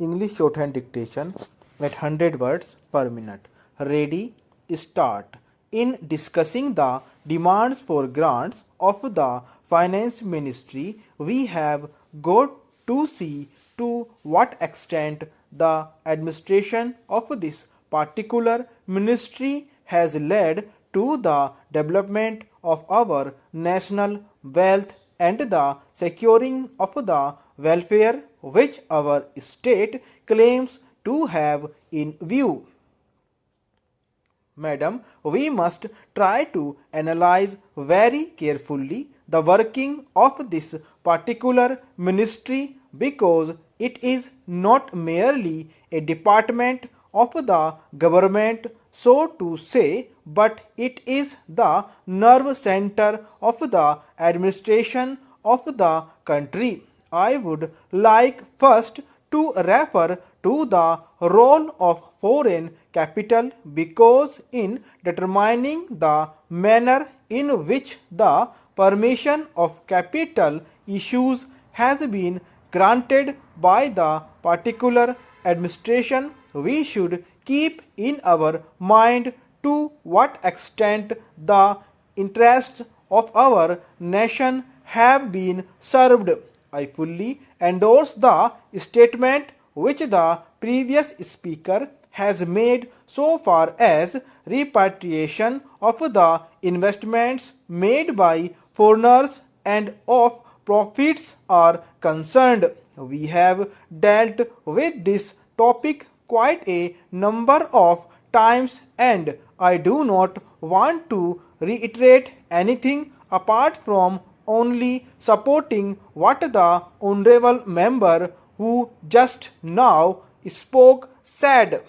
English shorthand dictation at 100 words per minute. Ready, start. In discussing the demands for grants of the Finance Ministry, we have got to see to what extent the administration of this particular ministry has led to the development of our national wealth and the securing of the welfare which our state claims to have in view. Madam, we must try to analyze very carefully the working of this particular ministry because it is not merely a department of the government, so to say, but it is the nerve center of the administration of the country. I would like first to refer to the role of foreign capital because in determining the manner in which the permission of capital issues has been granted by the particular administration, we should keep in our mind to what extent the interests of our nation have been served. I fully endorse the statement which the previous speaker has made so far as repatriation of the investments made by foreigners and of profits are concerned. We have dealt with this topic quite a number of times and I do not want to reiterate anything apart from only supporting what the honorable member who just now spoke said.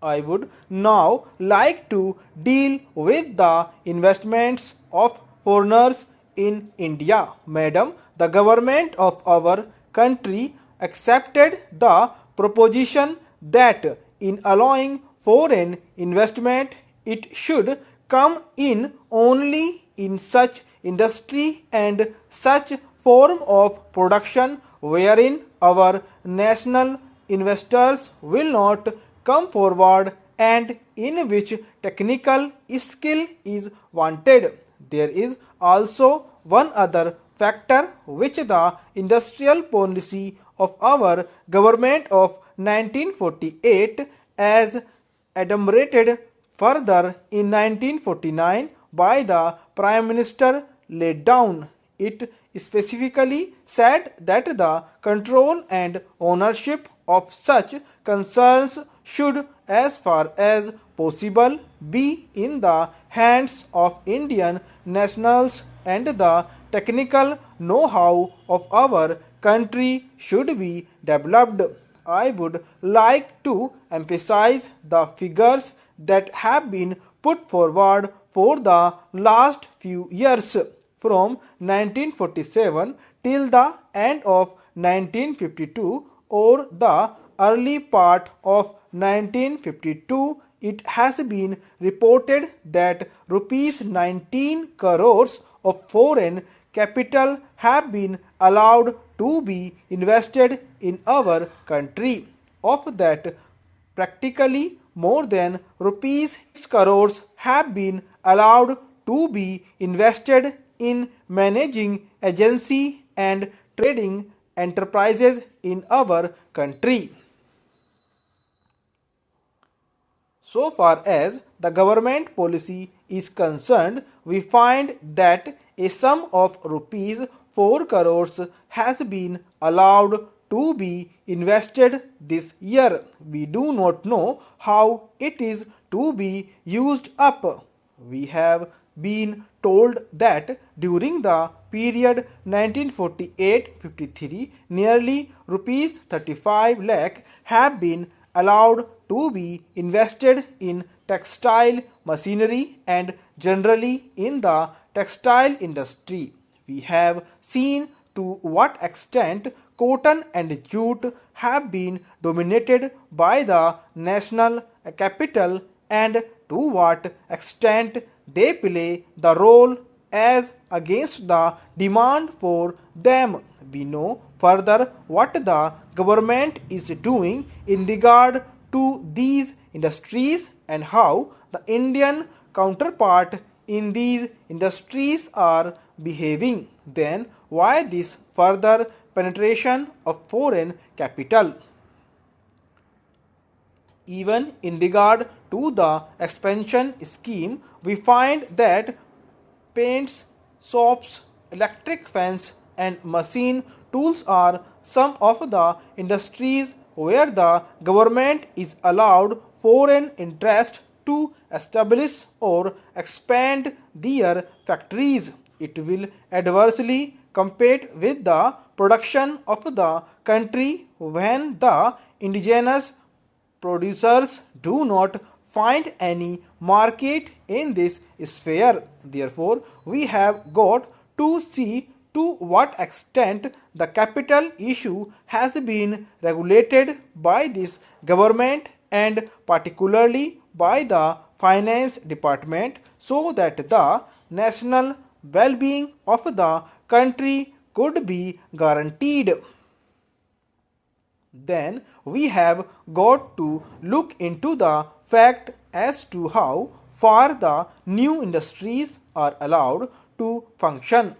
I would now like to deal with the investments of foreigners in India. Madam, the government of our country accepted the proposition that in allowing foreign investment it should come in only in such industry and such form of production wherein our national investors will not come forward and in which technical skill is wanted. There is also one other factor which the industrial policy of our government of 1948 as enumerated further in 1949 by the Prime Minister laid down. It specifically said that the control and ownership of such concerns should as far as possible be in the hands of Indian nationals and the technical know-how of our country should be developed. I would like to emphasize the figures that have been put forward for the last few years from 1947 till the end of 1952 or the early part of 1952. It has been reported that rupees 19 crores of foreign capital have been allowed to be invested in our country. Of that, practically more than rupees 6 crores have been allowed to be invested in managing agency and trading enterprises in our country. So far as the government policy is concerned, we find that a sum of rupees 4 crores has been allowed to be invested this year. We do not know how it is to be used up. We have been told that during the period 1948-53, nearly rupees 35 lakh have been allowed to be invested in textile machinery and generally in the textile industry. We have seen to what extent cotton and jute have been dominated by the national capital and to what extent they play the role as against the demand for them. We know further what the government is doing in regard to these industries and how the Indian counterpart in these industries are behaving. Then why this further penetration of foreign capital? Even in regard to the expansion scheme, we find that paints, soaps, electric fans, and machine tools are some of the industries where the government is allowed foreign interest to establish or expand their factories. It will adversely compete with the production of the country when the indigenous producers do not find any market in this sphere. Therefore, we have got to see to what extent the capital issue has been regulated by this government and particularly by the finance department so that the national well-being of the country could be guaranteed. Then we have got to look into the fact as to how far the new industries are allowed to function.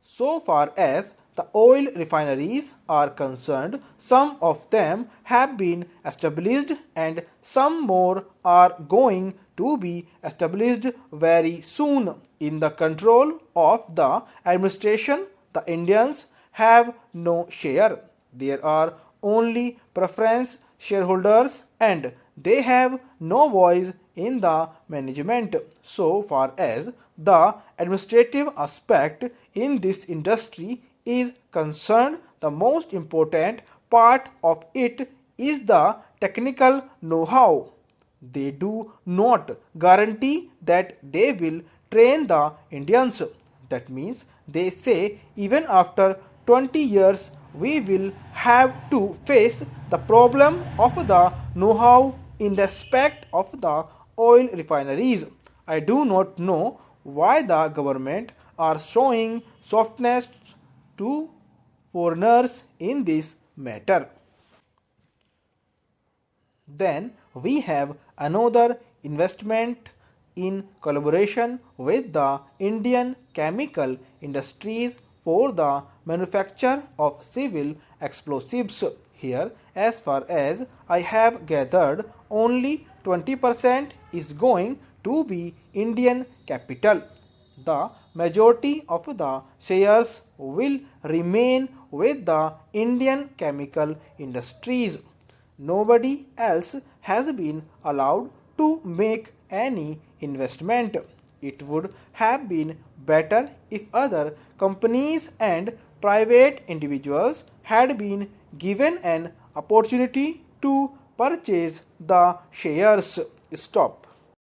So far as the oil refineries are concerned, some of them have been established and some more are going to be established very soon. In the control of the administration, the Indians have no share. There are only preference shareholders and they have no voice in the management. So far as the administrative aspect in this industry is concerned, the most important part of it is the technical know-how. They do not guarantee that they will train the Indians. That means they say even after 20 years we will have to face the problem of the know-how in respect of the oil refineries. I do not know why the government are showing softness to foreigners in this matter. Then we have another investment in collaboration with the Indian chemical industries for the manufacture of civil explosives. Here, as far as I have gathered, only 20% is going to be Indian capital. The majority of the shares will remain with the Indian chemical industries. Nobody else has been allowed to make any investment. It would have been better if other companies and private individuals had been given an opportunity to purchase the shares. Stop.